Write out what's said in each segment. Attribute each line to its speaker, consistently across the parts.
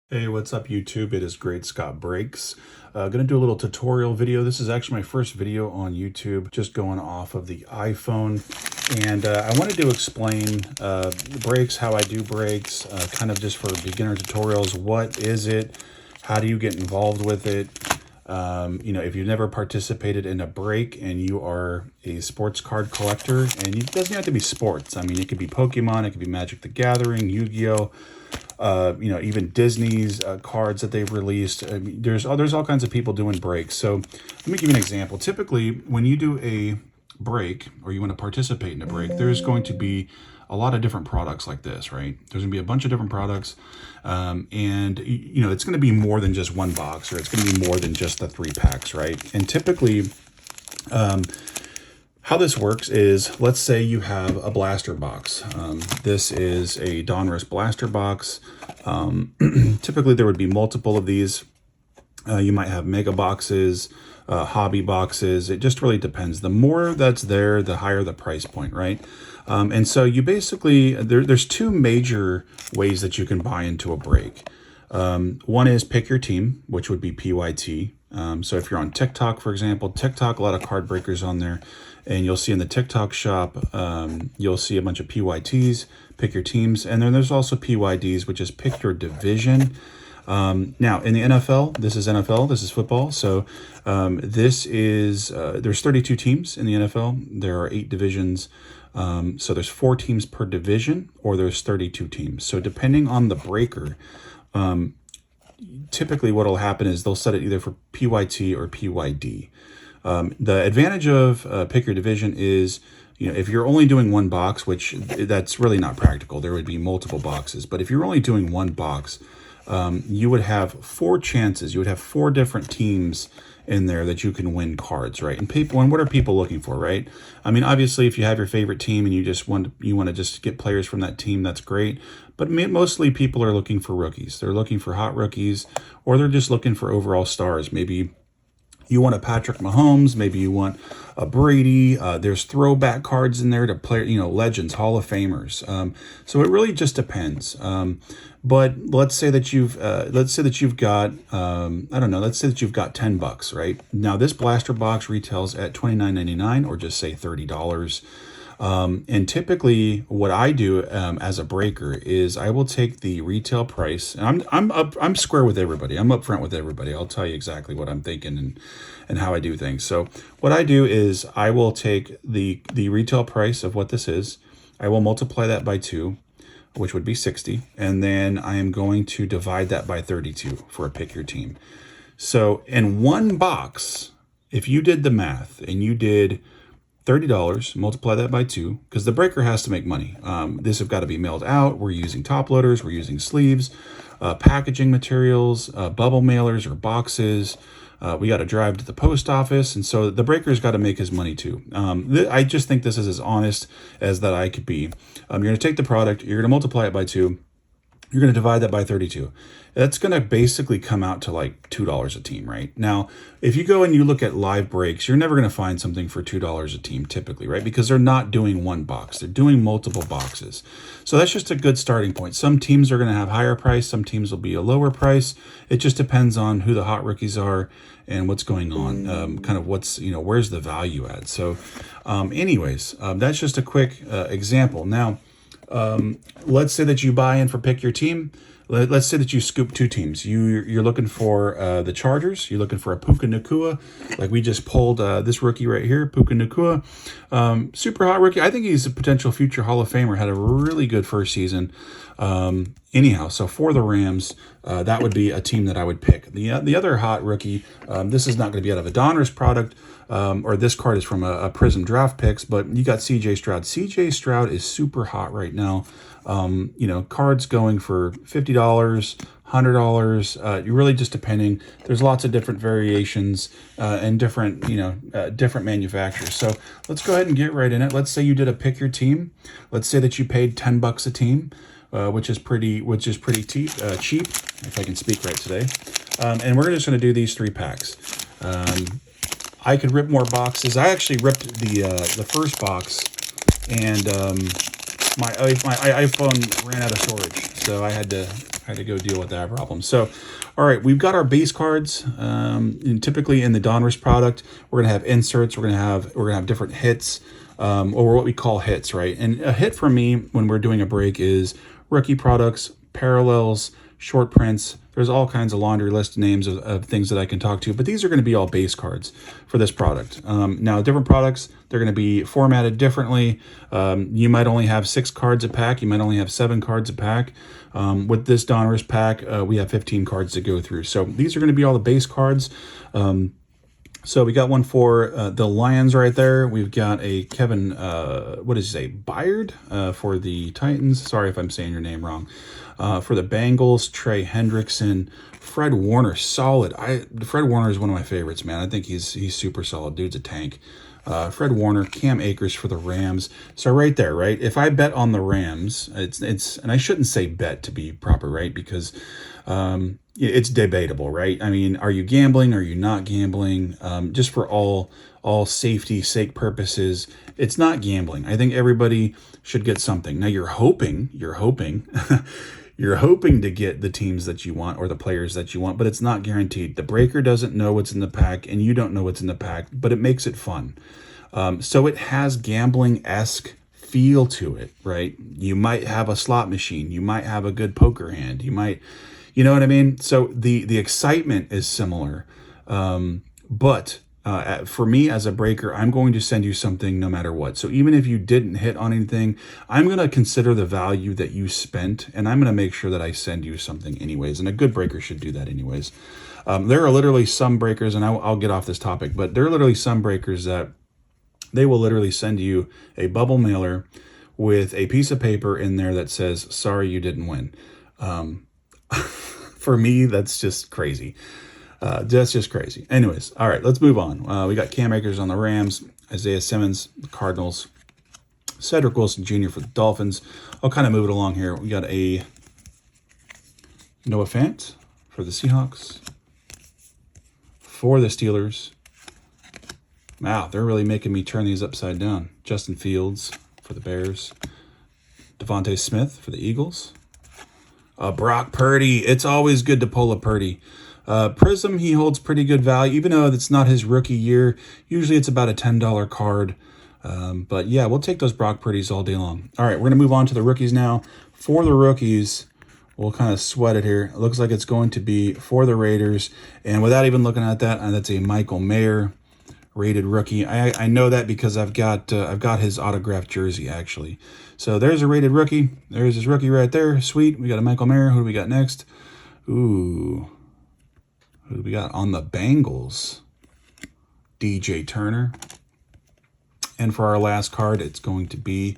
Speaker 1: Hey, what's up YouTube? It is Great Scott Breaks. Gonna do a little tutorial video. This is actually my first video on YouTube, just going off of the iPhone. And I wanted to explain breaks, how I do breaks, kind of just for beginner tutorials. What is it? How do you get involved with it? If you've never participated in a break and you are a sports card collector, and it doesn't have to be sports. I mean, it could be Pokemon, it could be Magic the Gathering, Yu-Gi-Oh! Even Disney's cards that they've released. I mean, there's all kinds of people doing breaks. So let me give you an example. Typically, when you do a break or you want to participate in a break, there's going to be a lot of different products like this, right? There's gonna be a bunch of different products, and it's gonna be more than just one box, or it's gonna be more than just the 3 packs, right? And typically, how this works is, let's say you have a blaster box. This is a Donruss blaster box. Typically, there would be multiple of these. You might have mega boxes, hobby boxes. It just really depends. The more that's there, the higher the price point, right? And so you basically, there's 2 major ways that you can buy into a break. One is pick your team, which would be PYT. So if you're on TikTok, for example, TikTok, a lot of card breakers on there, and you'll see in the TikTok shop, you'll see a bunch of PYTs, pick your teams, and then there's also PYDs, which is pick your division. Now in the NFL, this is football. So there's 32 teams in the NFL. There are 8 divisions. So there's 4 teams per division, or there's 32 teams. So depending on the breaker, typically what will happen is they'll set it either for PYT or PYD. The advantage of pick your division is, if you're only doing 1 box, which that's really not practical, there would be multiple boxes. But if you're only doing 1 box, you would have 4 chances. You would have 4 different teams in there that you can win cards, right? And what are people looking for, right? I mean, obviously, if you have your favorite team and you want to just get players from that team, that's great. But mostly people are looking for rookies. They're looking for hot rookies, or they're just looking for overall stars. Maybe you want a Patrick Mahomes, maybe you want a Brady. There's throwback cards in there to play, legends, Hall of Famers. So it really just depends. But let's say that you've got let's say that you've got $10, right? Now this blaster box retails at $29.99, or just say $30. And typically what I do as a breaker is I will take the retail price, and I'm square with everybody. I'm upfront with everybody. I'll tell you exactly what I'm thinking and how I do things. So what I do is I will take the retail price of what this is. I will multiply that by 2, which would be 60. And then I am going to divide that by 32 for a pick your team. So in 1 box, if you did the math and you did $30, multiply that by 2, because the breaker has to make money. This have got to be mailed out. We're using top loaders, we're using sleeves, packaging materials, bubble mailers or boxes. We got to drive to the post office, and so the breaker's got to make his money too. I just think this is as honest as that I could be. You're going to take the product, you're going to multiply it by 2, you're going to divide that by 32. That's going to basically come out to like $2 a team, right? Now, if you go and you look at live breaks, you're never going to find something for $2 a team typically, right? Because they're not doing 1 box. They're doing multiple boxes. So that's just a good starting point. Some teams are going to have higher price. Some teams will be a lower price. It just depends on who the hot rookies are and what's going on, kind of what's, where's the value at. So that's just a quick example. Now, let's say that you buy in for pick your team. Let's say that you scoop 2 teams. You're looking for the Chargers. You're looking for a Puka Nacua. Like we just pulled this rookie right here, Puka Nacua. Super hot rookie. I think he's a potential future Hall of Famer. Had a really good first season. Anyhow, so for the Rams, that would be a team that I would pick. The other hot rookie, this is not going to be out of a Donruss product, or this card is from a Prism Draft Picks, but you got CJ Stroud. CJ Stroud is super hot right now. Cards going for $50, $100. You're really just depending. There's lots of different variations and different manufacturers. So let's go ahead and get right in it. Let's say you did a pick your team. Let's say that you paid $10 a team, which is pretty cheap, if I can speak right today. And we're just going to do these 3 packs. I could rip more boxes. I actually ripped the first box, and my iPhone ran out of storage, so I had to go deal with that problem. So, all right, we've got our base cards. And typically in the Donruss product, we're gonna have inserts. We're gonna have different hits, or what we call hits, right? And a hit for me when we're doing a break is rookie products, parallels, short prints. There's all kinds of laundry list names of things that I can talk to, but these are going to be all base cards for this product. Now, different products, they're going to be formatted differently. You might only have 6 cards a pack. You might only have 7 cards a pack. With this Donruss pack, we have 15 cards to go through. So these are going to be all the base cards. So we got one for the Lions right there. We've got a Kevin, what does he say, Byard for the Titans. Sorry if I'm saying your name wrong. For the Bengals, Trey Hendrickson, Fred Warner, solid. Fred Warner is one of my favorites, man. I think he's super solid. Dude's a tank. Fred Warner, Cam Akers for the Rams. So right there, right? If I bet on the Rams, it's and I shouldn't say bet to be proper, right? Because it's debatable, right? I mean, are you gambling? Are you not gambling? Just for all safety sake purposes, it's not gambling. I think everybody should get something. Now you're hoping you're hoping to get the teams that you want or the players that you want, but it's not guaranteed. The breaker doesn't know what's in the pack and you don't know what's in the pack, but it makes it fun. So it has gambling-esque feel to it, right? You might have a slot machine. You might have a good poker hand. You know what I mean? So the excitement is similar. But for me as a breaker, I'm going to send you something no matter what. So even if you didn't hit on anything, I'm going to consider the value that you spent, and I'm going to make sure that I send you something anyways. And a good breaker should do that anyways. There are literally some breakers, and I'll get off this topic, but there are literally some breakers that they will literally send you a bubble mailer with a piece of paper in there that says, sorry, you didn't win. For me, that's just crazy. That's just crazy. Anyways, all right, let's move on. We got Cam Akers on the Rams, Isaiah Simmons, the Cardinals, Cedric Wilson Jr. for the Dolphins. I'll kind of move it along here. We got a Noah Fant for the Seahawks, for the Steelers. Wow, they're really making me turn these upside down. Justin Fields for the Bears, Devontae Smith for the Eagles, Brock Purdy. It's always good to pull a Purdy. Prism, he holds pretty good value, even though it's not his rookie year. Usually it's about a $10 card. But yeah, we'll take those Brock Purdy's all day long. All right, we're going to move on to the rookies now. For the rookies, we'll kind of sweat it here. It looks like it's going to be for the Raiders. And without even looking at that, that's a Michael Mayer rated rookie. I know that because I've got his autographed jersey, actually. So there's a rated rookie. There's his rookie right there. Sweet. We got a Michael Mayer. Who do we got next? Ooh. Who do we got on the Bengals? DJ Turner. And for our last card, it's going to be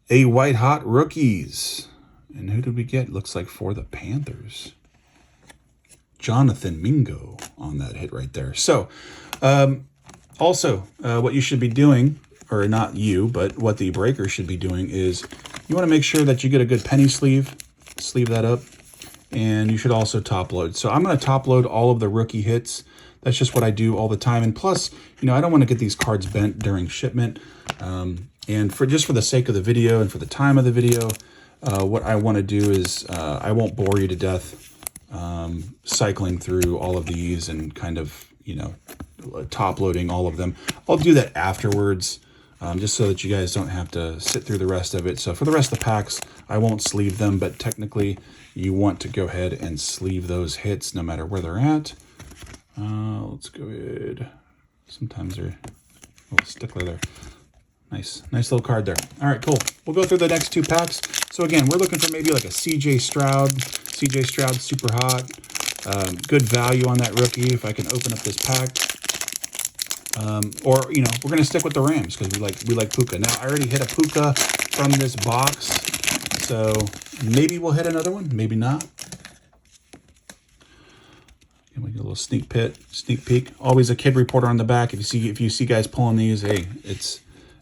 Speaker 1: a White Hot Rookies. And who did we get? Looks like for the Panthers, Jonathan Mingo on that hit right there. So, also, what you should be doing, or not you, but what the breaker should be doing is you want to make sure that you get a good penny sleeve that up. And you should also top load. So I'm going to top load all of the rookie hits. That's just what I do all the time. And plus, I don't want to get these cards bent during shipment. And for the sake of the video and for the time of the video, what I want to do is I won't bore you to death cycling through all of these and kind of, top loading all of them. I'll do that afterwards. Just so that you guys don't have to sit through the rest of it. So for the rest of the packs, I won't sleeve them, but technically you want to go ahead and sleeve those hits no matter where they're at. Let's go ahead. Sometimes they're a little stickler there. Nice little card there. All right, cool. We'll go through the next 2 packs. So again, we're looking for maybe like a CJ Stroud. CJ Stroud, super hot. Good value on that rookie if I can open up this pack. Or, we're going to stick with the Rams because we like Puka. Now, I already hit a Puka from this box, so maybe we'll hit another one, maybe not. And we get a little sneak peek. Always a kid reporter on the back. If you see guys pulling these, hey, it's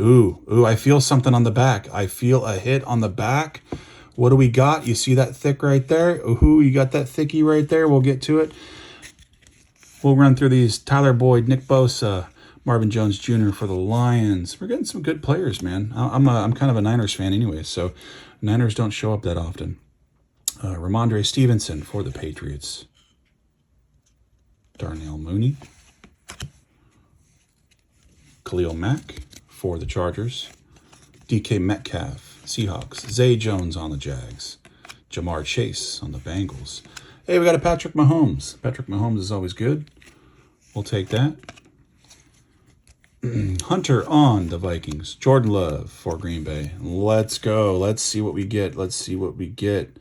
Speaker 1: ooh, I feel something on the back. I feel a hit on the back. What do we got? You see that thick right there? Ooh, you got that thickie right there. We'll get to it. We'll run through these. Tyler Boyd, Nick Bosa, Marvin Jones Jr. for the Lions. We're getting some good players, man. I'm kind of a Niners fan anyway, so Niners don't show up that often. Ramondre Stevenson for the Patriots. Darnell Mooney. Khalil Mack for the Chargers. DK Metcalf, Seahawks. Zay Jones on the Jags. Jamar Chase on the Bengals. Hey, we got a Patrick Mahomes. Patrick Mahomes is always good. We'll take that. Hunter on the Vikings. Jordan Love for Green Bay. Let's go. Let's see what we get. Let's see what we get.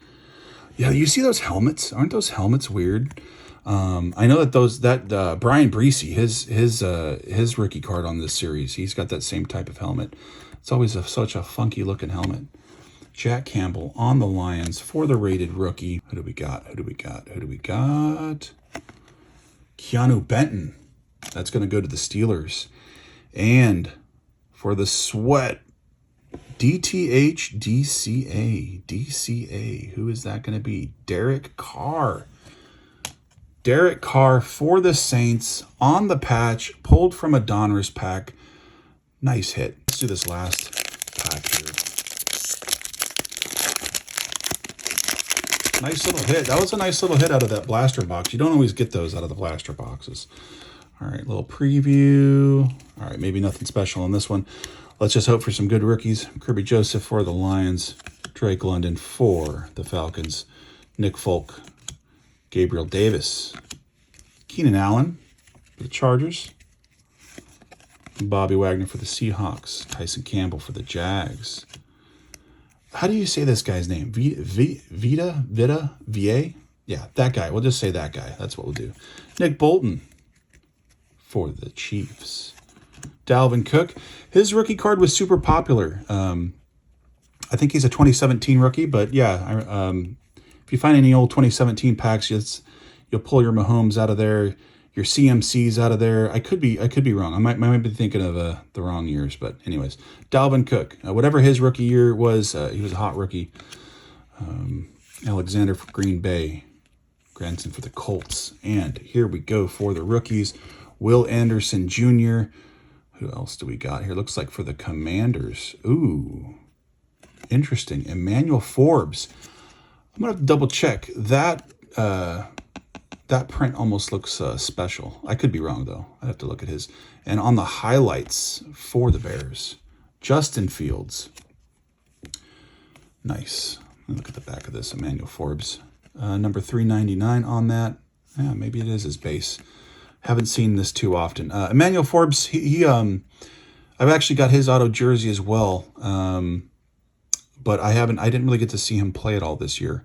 Speaker 1: Yeah, you see those helmets? Aren't those helmets weird? I know that Brian Breesy, his rookie card on this series, he's got that same type of helmet. It's always such a funky looking helmet. Jack Campbell on the Lions for the rated rookie. Who do we got? Who do we got? Who do we got? Keanu Benton. That's going to go to the Steelers. And for the Sweat, DTH DCA. Who is that going to be? Derek Carr. Derek Carr for the Saints on the patch, pulled from a Donruss pack. Nice hit. Let's do this last pack here. Nice little hit. That was a nice little hit out of that blaster box. You don't always get those out of the blaster boxes. All right, little preview. All right, maybe nothing special on this one. Let's just hope for some good rookies. Kirby Joseph for the Lions. Drake London for the Falcons. Nick Folk. Gabriel Davis. Keenan Allen for the Chargers. Bobby Wagner for the Seahawks. Tyson Campbell for the Jags. How do you say this guy's name? Vita? VA? Yeah, that guy. We'll just say that guy. That's what we'll do. Nick Bolton for the Chiefs. Dalvin Cook. His rookie card was super popular. I think he's a 2017 rookie, but yeah, if you find any old 2017 packs, you'll pull your Mahomes out of there, your CMCs out of there. I could be wrong. I might be thinking of the wrong years, but anyways, Dalvin Cook, whatever his rookie year was, he was a hot rookie. Alexander for Green Bay, Granson for the Colts, and here we go for the rookies. Will Anderson Jr. Who else do we got here? Looks like for the Commanders. Ooh, interesting. Emmanuel Forbes. I'm gonna have to double check that. That print almost looks special. I could be wrong though. I have to look at his. And on the highlights for the Bears, Justin Fields. Nice. Look at the back of this. Emmanuel Forbes, number 399 on that. Yeah, maybe it is his base. Haven't seen this too often. Emmanuel Forbes. He I've actually got his auto jersey as well. But I didn't really get to see him play at all this year.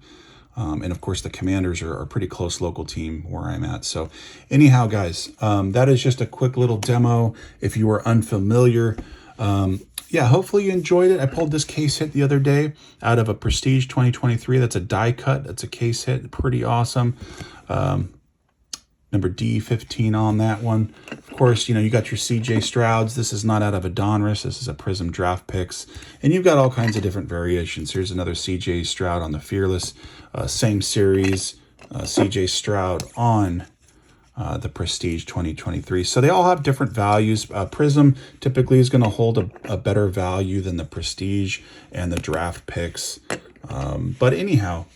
Speaker 1: And of course, the Commanders are a pretty close local team where I'm at. So anyhow, guys, that is just a quick little demo. If you are unfamiliar, yeah, hopefully you enjoyed it. I pulled this case hit the other day out of a Prestige 2023. That's a die cut. That's a case hit. Pretty awesome. Number D15 on that one. Of course, you got your CJ Strouds. This is not out of a Donruss. This is a Prism Draft Picks. And you've got all kinds of different variations. Here's another CJ Stroud on the Fearless. Same series, CJ Stroud on the Prestige 2023. So they all have different values. Prism typically is going to hold a better value than the Prestige and the Draft Picks. But anyhow,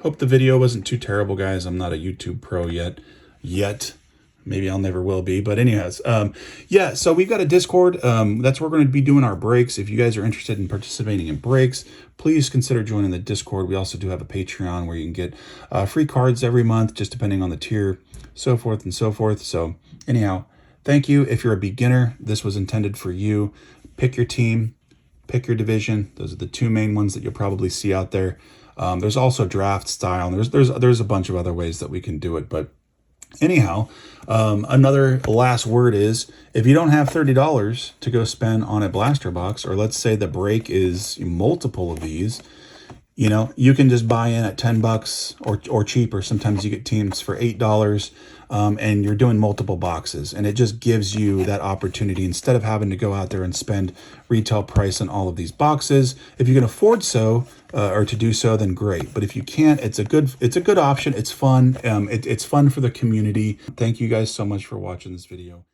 Speaker 1: hope the video wasn't too terrible, guys. I'm not a YouTube pro yet. Maybe I'll never will be, but anyways, yeah, so we've got a Discord. That's where we're going to be doing our breaks. If you guys are interested in participating in breaks, please consider joining the Discord. We also do have a Patreon where you can get free cards every month, just depending on the tier, so forth and so forth. So anyhow, thank you. If you're a beginner, this was intended for you. Pick your team, pick your division. Those are the two main ones that you'll probably see out there. There's also draft style, and there's a bunch of other ways that we can do it, but anyhow, another last word is, if you don't have $30 to go spend on a blaster box, or let's say the break is multiple of these, you can just buy in at $10 or cheaper. Sometimes you get teams for $8, and you're doing multiple boxes, and it just gives you that opportunity instead of having to go out there and spend retail price on all of these boxes. If you can afford or to do so, then great. But if you can't, it's a good option. It's fun. It's fun for the community. Thank you guys so much for watching this video.